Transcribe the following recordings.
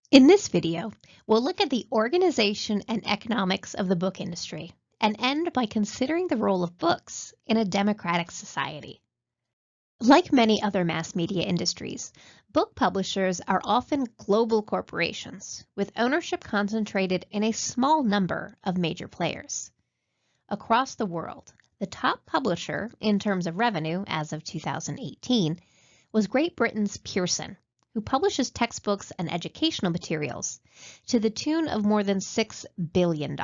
In this video, we'll look at the organization and economics of the book industry and end by considering the role of books in a democratic society. Like many other mass media industries, book publishers are often global corporations with ownership concentrated in a small number of major players. Across the world, the top publisher in terms of revenue as of 2018 was Great Britain's Pearson, who publishes textbooks and educational materials to the tune of more than $6 billion.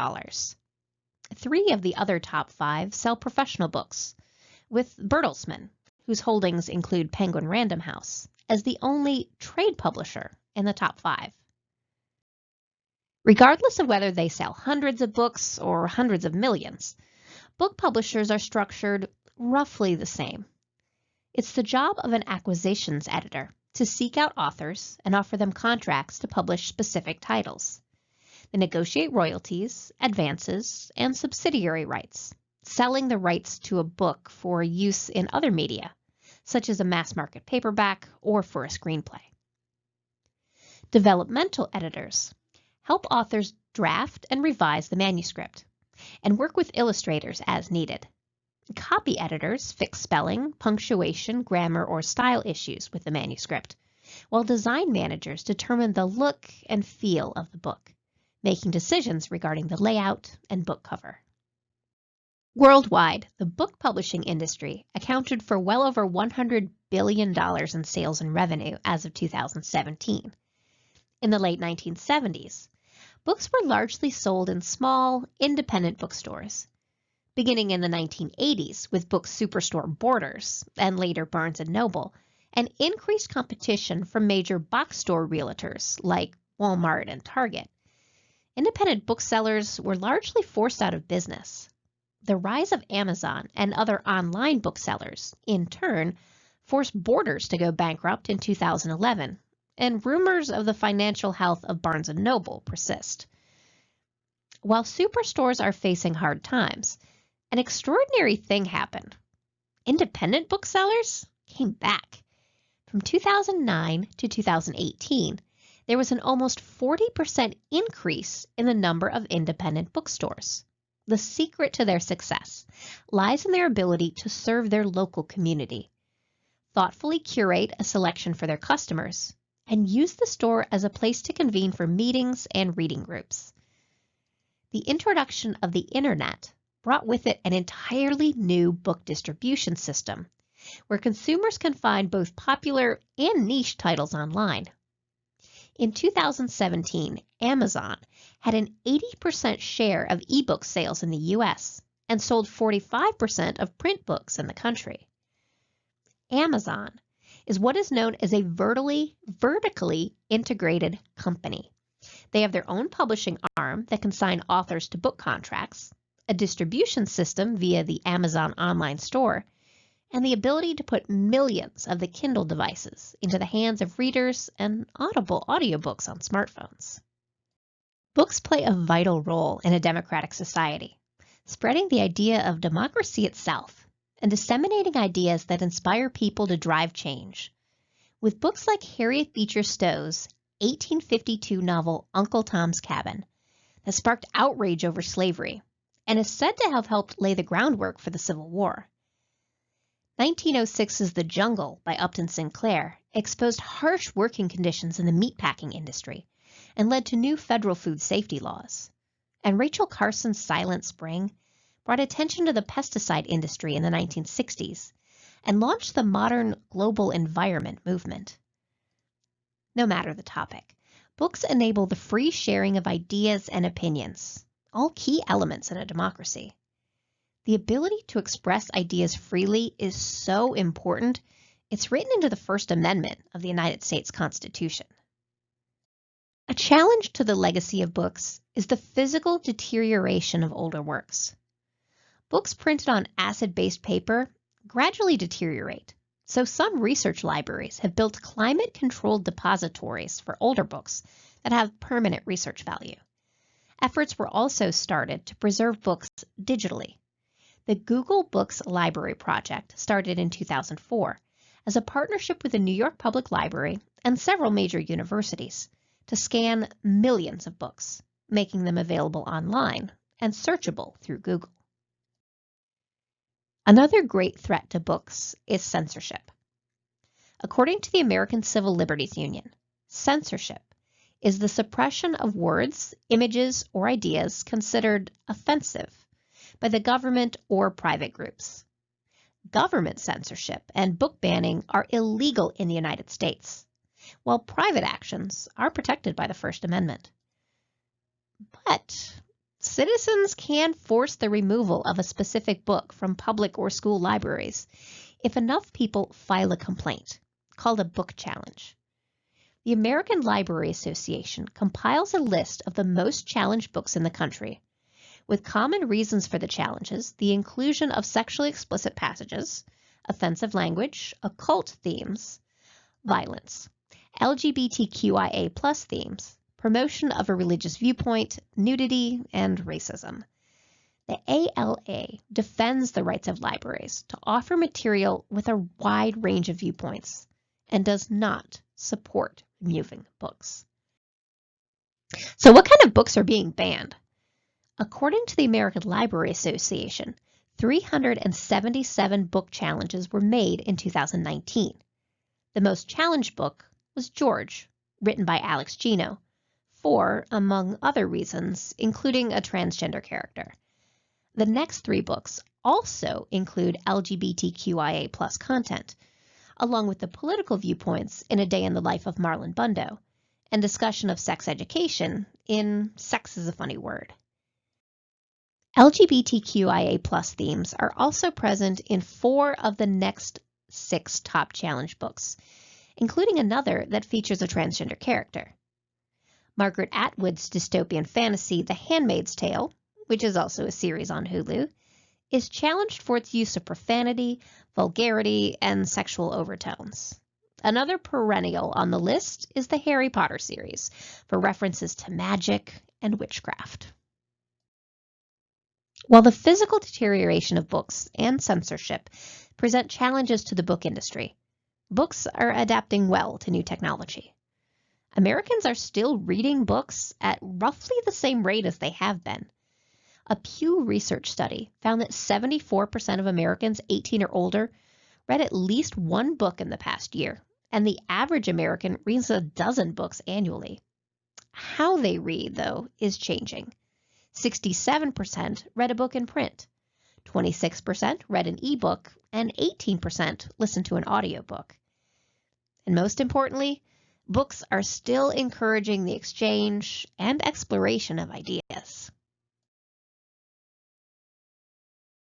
Three of the other top five sell professional books, with Bertelsmann, whose holdings include Penguin Random House, as the only trade publisher in the top five. Regardless of whether they sell hundreds of books or hundreds of millions, book publishers are structured roughly the same. It's the job of an acquisitions editor to seek out authors and offer them contracts to publish specific titles. They negotiate royalties, advances, and subsidiary rights, selling the rights to a book for use in other media, such as a mass-market paperback or for a screenplay. Developmental editors help authors draft and revise the manuscript and work with illustrators as needed. Copy editors fix spelling, punctuation, grammar, or style issues with the manuscript, while design managers determine the look and feel of the book, making decisions regarding the layout and book cover. Worldwide, the book publishing industry accounted for well over $100 billion in sales and revenue as of 2017. In the late 1970s, books were largely sold in small, independent bookstores. Beginning in the 1980s with book superstore Borders and later Barnes & Noble, and increased competition from major box store realtors like Walmart and Target. Independent booksellers were largely forced out of business. The rise of Amazon and other online booksellers, in turn, forced Borders to go bankrupt in 2011, and rumors of the financial health of Barnes & Noble persist. While superstores are facing hard times, an extraordinary thing happened. Independent booksellers came back. From 2009 to 2018, there was an almost 40% increase in the number of independent bookstores. The secret to their success lies in their ability to serve their local community, thoughtfully curate a selection for their customers, and use the store as a place to convene for meetings and reading groups. The introduction of the internet brought with it an entirely new book distribution system, where consumers can find both popular and niche titles online. In 2017, Amazon had an 80% share of ebook sales in the US and sold 45% of print books in the country. Amazon is what is known as a vertically integrated company. They have their own publishing arm that can sign authors to book contracts, a distribution system via the Amazon online store, and the ability to put millions of the Kindle devices into the hands of readers and Audible audiobooks on smartphones. Books play a vital role in a democratic society, spreading the idea of democracy itself and disseminating ideas that inspire people to drive change. With books like Harriet Beecher Stowe's 1852 novel Uncle Tom's Cabin, that sparked outrage over slavery and is said to have helped lay the groundwork for the Civil War. 1906's The Jungle by Upton Sinclair exposed harsh working conditions in the meatpacking industry and led to new federal food safety laws. And Rachel Carson's Silent Spring brought attention to the pesticide industry in the 1960s and launched the modern global environment movement. No matter the topic, books enable the free sharing of ideas and opinions, all key elements in a democracy. The ability to express ideas freely is so important, it's written into the First Amendment of the United States Constitution. A challenge to the legacy of books is the physical deterioration of older works. Books printed on acid-based paper gradually deteriorate, so some research libraries have built climate-controlled depositories for older books that have permanent research value. Efforts were also started to preserve books digitally. The Google Books Library Project started in 2004 as a partnership with the New York Public Library and several major universities to scan millions of books, making them available online and searchable through Google. Another great threat to books is censorship. According to the American Civil Liberties Union, censorship is the suppression of words, images, or ideas considered offensive by the government or private groups. Government censorship and book banning are illegal in the United States, while private actions are protected by the First Amendment. But citizens can force the removal of a specific book from public or school libraries if enough people file a complaint, called a book challenge. The American Library Association compiles a list of the most challenged books in the country, with common reasons for the challenges: the inclusion of sexually explicit passages, offensive language, occult themes, violence, LGBTQIA+ themes, promotion of a religious viewpoint, nudity, and racism. The ALA defends the rights of libraries to offer material with a wide range of viewpoints and does not support removing books. So what kind of books are being banned? According to the American Library Association, 377 book challenges were made in 2019. The most challenged book was George, written by Alex Gino, for, among other reasons, including a transgender character. The next 3 books also include LGBTQIA+ content, along with the political viewpoints in A Day in the Life of Marlon Bundo, and discussion of sex education in Sex is a Funny Word. LGBTQIA+ themes are also present in 4 of the next 6 top challenge books, including another that features a transgender character. Margaret Atwood's dystopian fantasy, The Handmaid's Tale, which is also a series on Hulu, is challenged for its use of profanity, vulgarity, and sexual overtones. Another perennial on the list is the Harry Potter series, for references to magic and witchcraft. While the physical deterioration of books and censorship present challenges to the book industry, books are adapting well to new technology. Americans are still reading books at roughly the same rate as they have been. A Pew Research study found that 74% of Americans 18 or older read at least 1 book in the past year, and the average American reads a dozen books annually. How they read, though, is changing. 67% read a book in print, 26% read an ebook, and 18% listened to an audiobook. And most importantly, books are still encouraging the exchange and exploration of ideas.